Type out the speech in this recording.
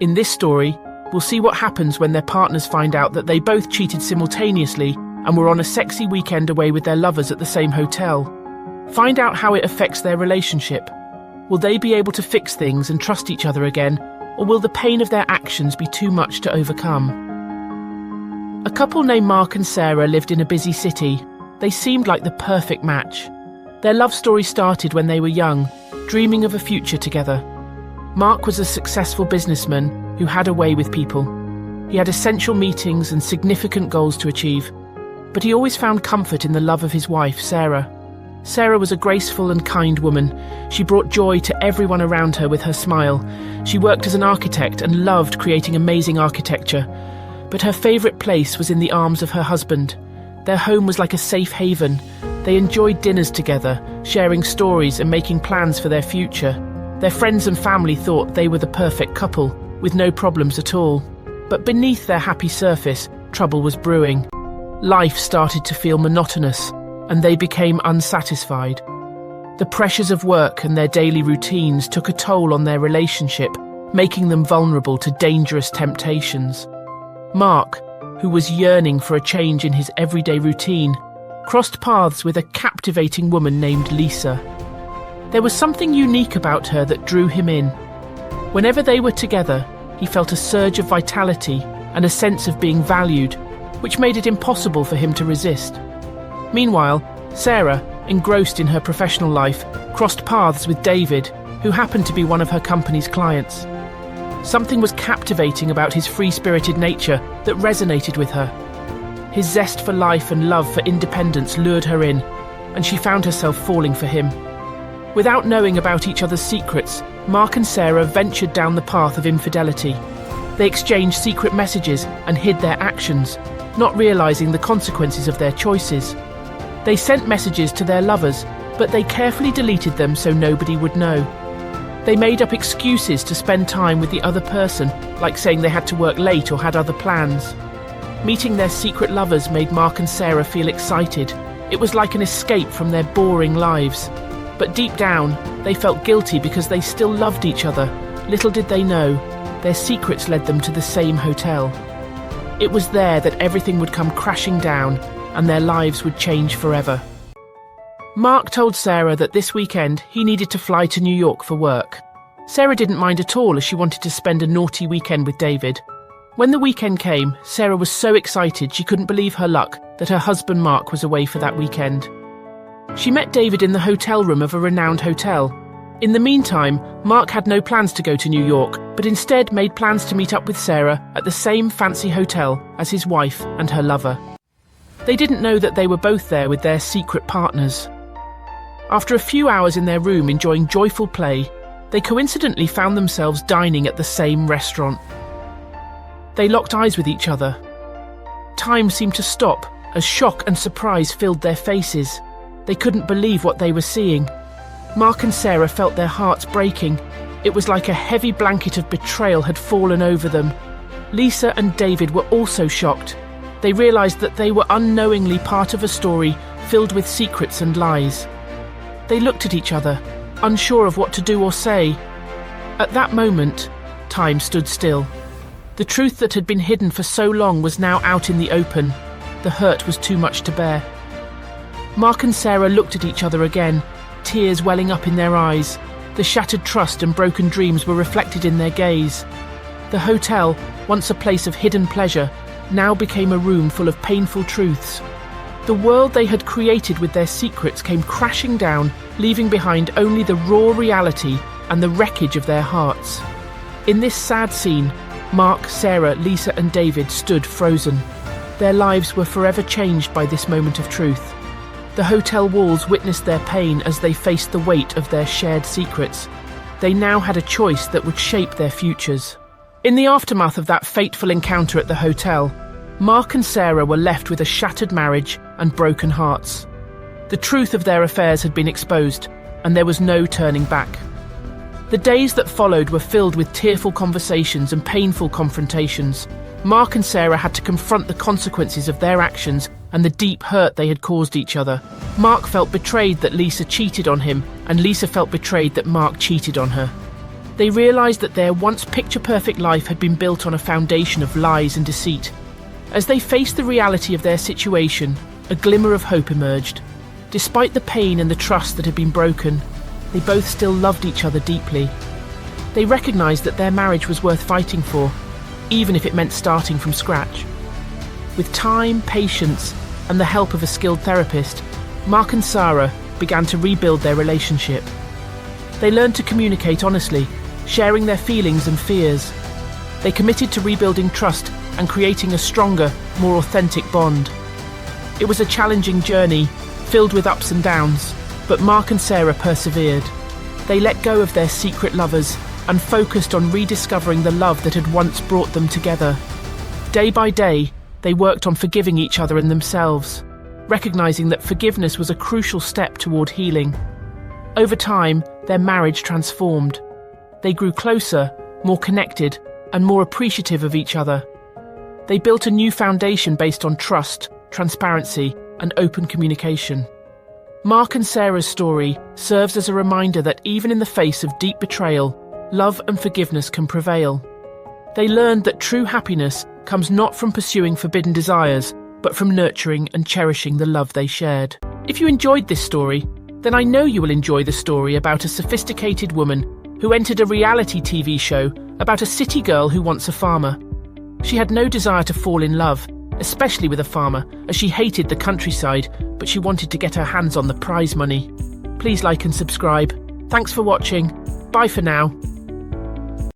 In this story, we'll see what happens when their partners find out that they both cheated simultaneously and were on a sexy weekend away with their lovers at the same hotel. Find out how it affects their relationship. Will they be able to fix things and trust each other again, or will the pain of their actions be too much to overcome? A couple named Mark and Sarah lived in a busy city. They seemed like the perfect match. Their love story started when they were young, dreaming of a future together. Mark was a successful businessman who had a way with people. He had essential meetings and significant goals to achieve, but he always found comfort in the love of his wife, Sarah. Sarah was a graceful and kind woman. She brought joy to everyone around her with her smile. She worked as an architect and loved creating amazing architecture. But her favourite place was in the arms of her husband. Their home was like a safe haven. They enjoyed dinners together, sharing stories and making plans for their future. Their friends and family thought they were the perfect couple, with no problems at all. But beneath their happy surface, trouble was brewing. Life started to feel monotonous, and they became unsatisfied. The pressures of work and their daily routines took a toll on their relationship, making them vulnerable to dangerous temptations. Mark, who was yearning for a change in his everyday routine, crossed paths with a captivating woman named Lisa. There was something unique about her that drew him in. Whenever they were together, he felt a surge of vitality and a sense of being valued, which made it impossible for him to resist. Meanwhile, Sarah, engrossed in her professional life, crossed paths with David, who happened to be one of her company's clients. Something was captivating about his free-spirited nature that resonated with her. His zest for life and love for independence lured her in, and she found herself falling for him. Without knowing about each other's secrets, Mark and Sarah ventured down the path of infidelity. They exchanged secret messages and hid their actions, not realizing the consequences of their choices. They sent messages to their lovers, but they carefully deleted them so nobody would know. They made up excuses to spend time with the other person, like saying they had to work late or had other plans. Meeting their secret lovers made Mark and Sarah feel excited. It was like an escape from their boring lives. But deep down, they felt guilty because they still loved each other. Little did they know, their secrets led them to the same hotel. It was there that everything would come crashing down and their lives would change forever. Mark told Sarah that this weekend he needed to fly to New York for work. Sarah didn't mind at all, as she wanted to spend a naughty weekend with David. When the weekend came, Sarah was so excited she couldn't believe her luck that her husband Mark was away for that weekend. She met David in the hotel room of a renowned hotel. In the meantime, Mark had no plans to go to New York, but instead made plans to meet up with Sarah at the same fancy hotel as his wife and her lover. They didn't know that they were both there with their secret partners. After a few hours in their room enjoying joyful play, they coincidentally found themselves dining at the same restaurant. They locked eyes with each other. Time seemed to stop as shock and surprise filled their faces. They couldn't believe what they were seeing. Mark and Sarah felt their hearts breaking. It was like a heavy blanket of betrayal had fallen over them. Lisa and David were also shocked. They realized that they were unknowingly part of a story filled with secrets and lies. They looked at each other, unsure of what to do or say. At that moment, time stood still. The truth that had been hidden for so long was now out in the open. The hurt was too much to bear. Mark and Sarah looked at each other again, tears welling up in their eyes. The shattered trust and broken dreams were reflected in their gaze. The hotel, once a place of hidden pleasure, now became a room full of painful truths. The world they had created with their secrets came crashing down, leaving behind only the raw reality and the wreckage of their hearts. In this sad scene, Mark, Sarah, Lisa and David stood frozen. Their lives were forever changed by this moment of truth. The hotel walls witnessed their pain as they faced the weight of their shared secrets. They now had a choice that would shape their futures. In the aftermath of that fateful encounter at the hotel, Mark and Sarah were left with a shattered marriage and broken hearts. The truth of their affairs had been exposed, and there was no turning back. The days that followed were filled with tearful conversations and painful confrontations. Mark and Sarah had to confront the consequences of their actions and the deep hurt they had caused each other. Mark felt betrayed that Lisa cheated on him, and Lisa felt betrayed that Mark cheated on her. They realized that their once picture-perfect life had been built on a foundation of lies and deceit. As they faced the reality of their situation, a glimmer of hope emerged. Despite the pain and the trust that had been broken, they both still loved each other deeply. They recognized that their marriage was worth fighting for, even if it meant starting from scratch. With time, patience, and the help of a skilled therapist, Mark and Sarah began to rebuild their relationship. They learned to communicate honestly, sharing their feelings and fears. They committed to rebuilding trust and creating a stronger, more authentic bond. It was a challenging journey, filled with ups and downs, but Mark and Sarah persevered. They let go of their secret lovers and focused on rediscovering the love that had once brought them together. Day by day, they worked on forgiving each other and themselves, recognizing that forgiveness was a crucial step toward healing. Over time, their marriage transformed. They grew closer, more connected, and more appreciative of each other. They built a new foundation based on trust, transparency, and open communication. Mark and Sarah's story serves as a reminder that even in the face of deep betrayal, love and forgiveness can prevail. They learned that true happiness comes not from pursuing forbidden desires, but from nurturing and cherishing the love they shared. If you enjoyed this story, then I know you will enjoy the story about a sophisticated woman who entered a reality TV show about a city girl who wants a farmer. She had no desire to fall in love, especially with a farmer, as she hated the countryside, but she wanted to get her hands on the prize money. Please like and subscribe. Thanks for watching. Bye for now.